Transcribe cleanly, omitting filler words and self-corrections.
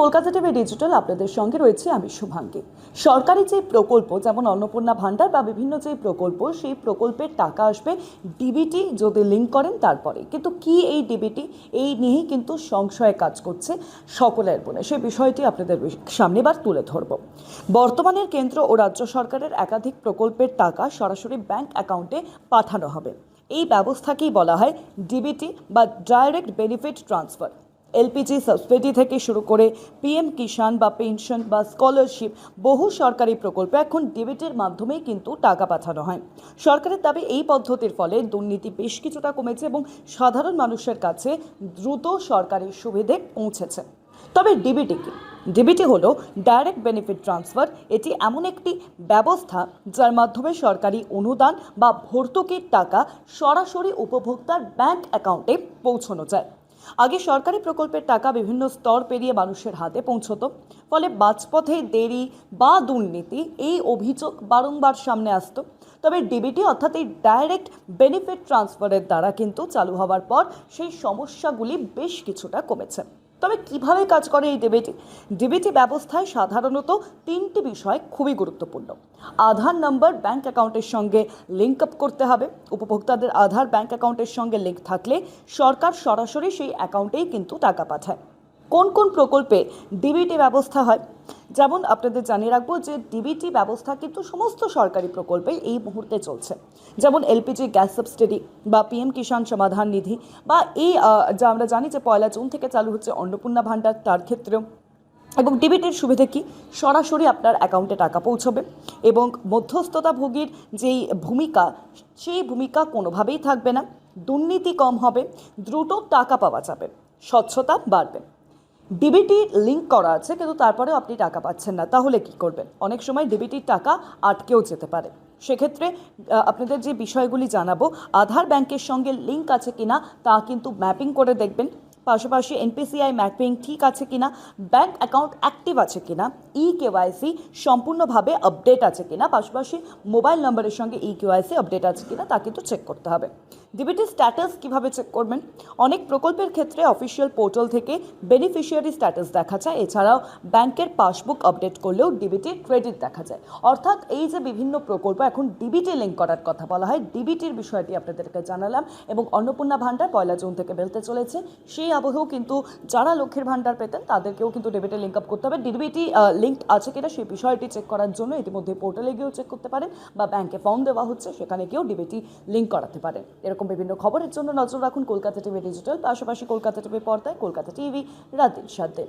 Kolkata TV digital আপনাদের সঙ্গে রয়েছে আমি শুভাঙ্গী। সরকারি যে প্রকল্প যেমন অন্নপূর্ণা ভান্ডার বা বিভিন্ন যে প্রকল্প, সেই প্রকল্পের টাকা আসবে ডিবিটি যদি লিঙ্ক করেন তারপরে। কিন্তু কি এই ডিবিটি, এই নিয়েই কিন্তু সংশয়ে কাজ করছে সকলের মনে। সেই বিষয়টি আপনাদের সামনে এবার তুলে ধরব। বর্তমানের কেন্দ্র ও রাজ্য সরকারের একাধিক প্রকল্পের টাকা সরাসরি ব্যাংক অ্যাকাউন্টে পাঠানো হবে। এই ব্যবস্থাকেই বলা হয় ডিবিটি বা direct benefit transfer. LPG subsidy থেকে শুরু করে পিএম কিষাণ বা পেনশন বা স্কলারশিপ, বহু সরকারি প্রকল্পে এখন ডিবিটির মাধ্যমেই কিন্তু টাকা পাঠানো হয়। সরকারের দাবি এই পদ্ধতির ফলে দুর্নীতি বেশ কিছুটা কমেছে এবং সাধারণ মানুষের কাছে দ্রুত সরকারি সুবিধে পৌঁছেছে। তবে ডিবিটি কি? ডিবিটি হলো ডাইরেক্ট বেনিফিট ট্রান্সফার। এটি এমন একটি ব্যবস্থা যার মাধ্যমে সরকারি অনুদান বা ভর্তুকির টাকা সরাসরি উপভোক্তার ব্যাংক অ্যাকাউন্টে পৌঁছানো যায়। আগে সরকারি প্রকল্পের টাকা বিভিন্ন স্তর পেরিয়ে মানুষের হাতে পৌঁছতো, ফলে মাঝপথে দেরি বা দুর্নীতি এই অভিযোগ বারংবার সামনে আসতো। তবে ডিবিটি অর্থাৎ এই ডাইরেক্ট বেনিফিট ট্রান্সফারের দ্বারা কিন্তু চালু হওয়ার পর সেই সমস্যাগুলি বেশ কিছুটা কমেছে। তবে কিভাবে কাজ করে এই ডিবিটি? ডিবিটি ব্যবস্থায় সাধারণত তিনটি বিষয় খুবই গুরুত্বপূর্ণ। আধার নম্বর ব্যাংক অ্যাকাউন্টের সঙ্গে লিঙ্ক আপ করতে হবে। উপভোক্তাদের আধার ব্যাংক অ্যাকাউন্টের সঙ্গে লিঙ্ক থাকলে সরকার সরাসরি সেই অ্যাকাউন্টেই কিন্তু টাকা পাঠায়। কোন কোন প্রকল্পে ডিবিটি ব্যবস্থা হয়? যেমন আপনাদের জানিয়ে রাখবো যে ডিবিটি ব্যবস্থা কিন্তু সমস্ত সরকারি প্রকল্পে এই মুহূর্তে চলছে। যেমন এলপিজি গ্যাস সাবসিডি বা পিএম কিষাণ সমাধান নিধি, বা এই যা আমরা জানি যে 1 জুন থেকে চালু হচ্ছে অন্নপূর্ণা ভান্ডার, তার ক্ষেত্রেও। এবং ডিবিটির সুবিধা কি? সরাসরি আপনার অ্যাকাউন্টে টাকা পৌঁছবে এবং মধ্যস্থতাভোগীর যেই ভূমিকা, সেই ভূমিকা কোনোভাবেই থাকবে না। দুর্নীতি কম হবে, দ্রুত টাকা পাওয়া যাবে, স্বচ্ছতা বাড়বে। ডিবিটি লিঙ্ক করা আছে কিন্তু তারপরেও আপনি টাকা পাচ্ছেন না, তাহলে কি করবেন? অনেক সময় ডিবিটির টাকা আটকেও যেতে পারে। সেক্ষেত্রে আপনাদের যে বিষয়গুলি জানাবো, আধার ব্যাংকের সঙ্গে লিঙ্ক আছে কিনা তা কিন্তু ম্যাপিং করে দেখবেন। পাশাপাশি এনপিসিআই ম্যাপিং ঠিক আছে কিনা, ব্যাংক অ্যাকাউন্ট অ্যাক্টিভ আছে কিনা, কেওয়াইসি সম্পূর্ণভাবে আপডেট আছে কিনা, পাশাপাশি মোবাইল নম্বরের সঙ্গে কেওয়াইসি আপডেট আছে কিনা তা কিন্তু চেক করতে হবে। ডিবিটি স্ট্যাটাস কিভাবে চেক করবেন? অনেক প্রকল্পের ক্ষেত্রে অফিসিয়াল পোর্টাল থেকে বেনিফিশিয়ারি স্ট্যাটাস দেখা যায়। এছাড়াও ব্যাংকের পাসবুক আপডেট করলেও ডিবিটির ক্রেডিট দেখা যায়। অর্থাৎ এই যে বিভিন্ন প্রকল্প এখন ডিবিটি লিঙ্ক করার কথা বলা হয়, ডিবিটির বিষয়টি আপনাদেরকে জানালাম। এবং অন্নপূর্ণা ভান্ডার 1 জুন থেকে বেলতে চলেছে, সেই আবহেও কিন্তু যারা লক্ষ্মীর ভান্ডার পেতেন তাদেরকেও কিন্তু ডিবিটি লিঙ্ক আপ করতে হবে। ডিবিটি লিঙ্ক আছে কিনা সেই বিষয়টি চেক করার জন্য ইতিমধ্যে পোর্টালে গিয়েও চেক করতে পারেন, বা ব্যাংকে ফর্ম দেওয়া হচ্ছে সেখানে গিয়েও ডিবিটি লিঙ্ক করাতে পারেন। এরকম বিভিন্ন খবরের জন্য নজর রাখুন কলকাতা টিভি ডিজিটাল, পাশাপাশি কলকাতা টিভি পর্দায় কলকাতা টিভি রাত 7 দিন।